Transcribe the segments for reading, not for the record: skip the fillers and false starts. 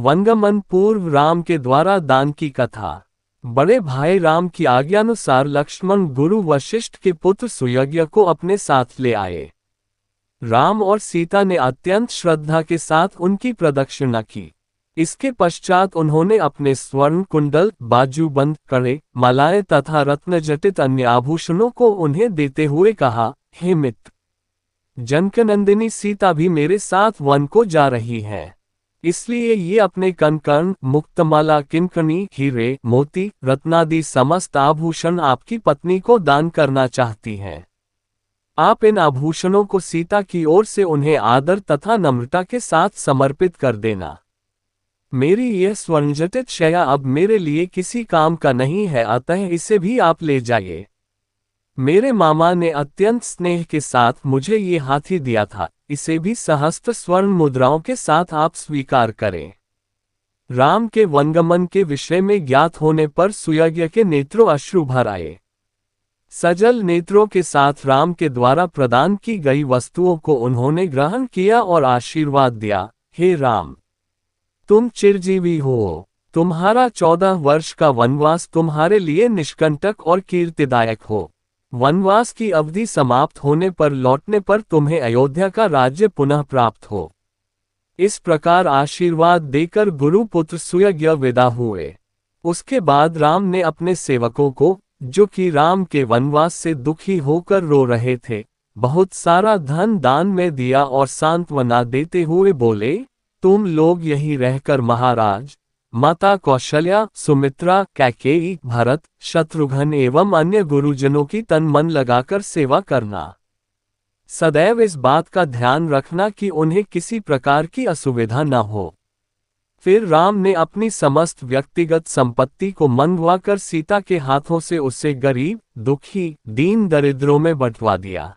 वनगमन पूर्व राम के द्वारा दान की कथा। बड़े भाई राम की आज्ञानुसार लक्ष्मण गुरु वशिष्ठ के पुत्र सुयज्ञ को अपने साथ ले आए। राम और सीता ने अत्यंत श्रद्धा के साथ उनकी प्रदक्षिणा की। इसके पश्चात उन्होंने अपने स्वर्ण कुंडल, बाजूबंद, कड़े, मालाएं तथा रत्नजटित अन्य आभूषणों को उन्हें देते हुए कहा, हे मित्र, जनकनंदिनी सीता भी मेरे साथ वन को जा रही है, इसलिए ये अपने कंकण, मुक्तमाला, किंकणी, हीरे, मोती, रत्नादि समस्त आभूषण आपकी पत्नी को दान करना चाहती हैं। आप इन आभूषणों को सीता की ओर से उन्हें आदर तथा नम्रता के साथ समर्पित कर देना। मेरी यह स्वर्णजटित शया अब मेरे लिए किसी काम का नहीं है, अतः इसे भी आप ले जाइए। मेरे मामा ने अत्यंत स्नेह के साथ मुझे ये हाथी दिया था, इसे भी सहस्त्र स्वर्ण मुद्राओं के साथ आप स्वीकार करें। राम के वनगमन के विषय में ज्ञात होने पर सुयज्ञ के नेत्रों अश्रु भर आए। सजल नेत्रों के साथ राम के द्वारा प्रदान की गई वस्तुओं को उन्होंने ग्रहण किया और आशीर्वाद दिया, हे राम, तुम चिरजीवी हो। तुम्हारा 14 वर्ष का वनवास तुम्हारे लिए निष्कंटक और कीर्तिदायक हो। वनवास की अवधि समाप्त होने पर लौटने पर तुम्हें अयोध्या का राज्य पुनः प्राप्त हो। इस प्रकार आशीर्वाद देकर गुरुपुत्र सुयज्ञ विदा हुए। उसके बाद राम ने अपने सेवकों को, जो कि राम के वनवास से दुखी होकर रो रहे थे, बहुत सारा धन दान में दिया और सांत्वना देते हुए बोले, तुम लोग यहीं रहकर महाराज, माता कौशल्या, सुमित्रा, कैकेयी, भरत, शत्रुघ्न एवं अन्य गुरुजनों की तन मन लगाकर सेवा करना। सदैव इस बात का ध्यान रखना कि उन्हें किसी प्रकार की असुविधा न हो। फिर राम ने अपनी समस्त व्यक्तिगत संपत्ति को मंगवाकर सीता के हाथों से उसे गरीब, दुखी, दीन दरिद्रों में बंटवा दिया।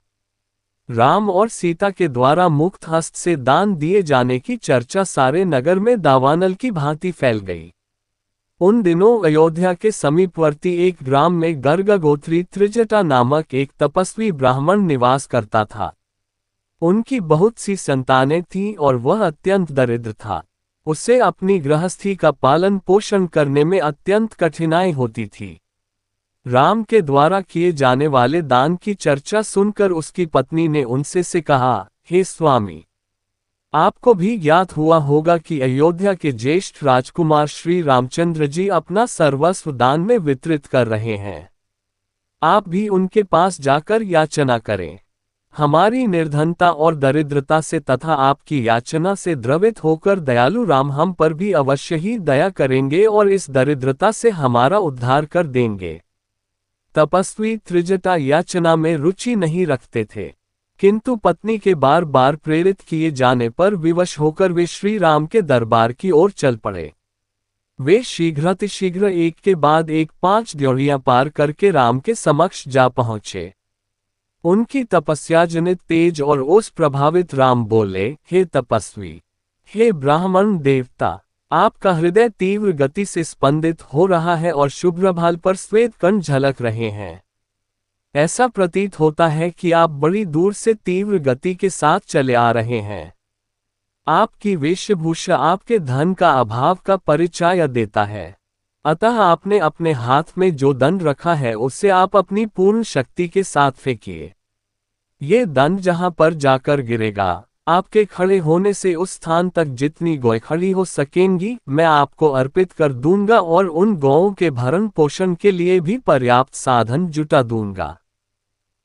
राम और सीता के द्वारा मुक्त हस्त से दान दिए जाने की चर्चा सारे नगर में दावानल की भांति फैल गई। उन दिनों अयोध्या के समीपवर्ती एक ग्राम में गर्ग गोत्री त्रिजटा नामक एक तपस्वी ब्राह्मण निवास करता था। उनकी बहुत सी संतानें थीं और वह अत्यंत दरिद्र था। उसे अपनी गृहस्थी का पालन पोषण करने में अत्यंत कठिनाई होती थी। राम के द्वारा किए जाने वाले दान की चर्चा सुनकर उसकी पत्नी ने उनसे से कहा, हे स्वामी, आपको भी ज्ञात हुआ होगा कि अयोध्या के ज्येष्ठ राजकुमार श्री रामचंद्र जी अपना सर्वस्व दान में वितरित कर रहे हैं। आप भी उनके पास जाकर याचना करें। हमारी निर्धनता और दरिद्रता से तथा आपकी याचना से द्रवित होकर दयालु राम हम पर भी अवश्य ही दया करेंगे और इस दरिद्रता से हमारा उद्धार कर देंगे। तपस्वी त्रिजटा याचना में रुचि नहीं रखते थे, किंतु पत्नी के बार बार प्रेरित किए जाने पर विवश होकर वे श्री राम के दरबार की ओर चल पड़े। वे शीघ्रातिशीघ्र एक के बाद एक 5 ड्योढ़ियां पार करके राम के समक्ष जा पहुंचे। उनकी तपस्या जनित तेज और ओस प्रभावित राम बोले, हे तपस्वी, हे ब्राह्मण देवता, आपका हृदय तीव्र गति से स्पंदित हो रहा है और शुभ्रभाल पर श्वेत कण झलक रहे हैं। ऐसा प्रतीत होता है कि आप बड़ी दूर से तीव्र गति के साथ चले आ रहे हैं। आपकी वेशभूषा आपके धन का अभाव का परिचय देता है, अतः आपने अपने हाथ में जो दंड रखा है उसे आप अपनी पूर्ण शक्ति के साथ फेंकिए। ये दंड जहां पर जाकर गिरेगा, आपके खड़े होने से उस स्थान तक जितनी गौ खड़ी हो सकेंगी मैं आपको अर्पित कर दूंगा और उन गौओं के भरण पोषण के लिए भी पर्याप्त साधन जुटा दूंगा।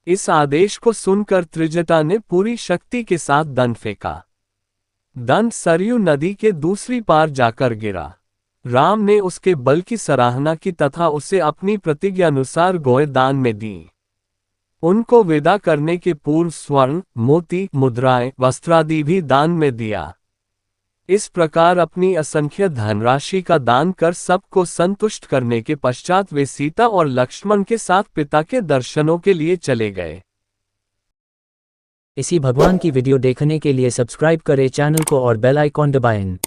इस आदेश को सुनकर त्रिजटा ने पूरी शक्ति के साथ दंड फेंका। दंड सरयू नदी के दूसरी पार जाकर गिरा। राम ने उसके बल की सराहना की तथा उसे अपनी प्रतिज्ञानुसार गौएं दान में दी। उनको विदा करने के पूर्व स्वर्ण, मोती, मुद्राएं, वस्त्रादि भी दान में दिया। इस प्रकार अपनी असंख्य धनराशि का दान कर सबको संतुष्ट करने के पश्चात वे सीता और लक्ष्मण के साथ पिता के दर्शनों के लिए चले गए। इसी भगवान की वीडियो देखने के लिए सब्सक्राइब करें चैनल को और बेल आइकॉन दबाएं।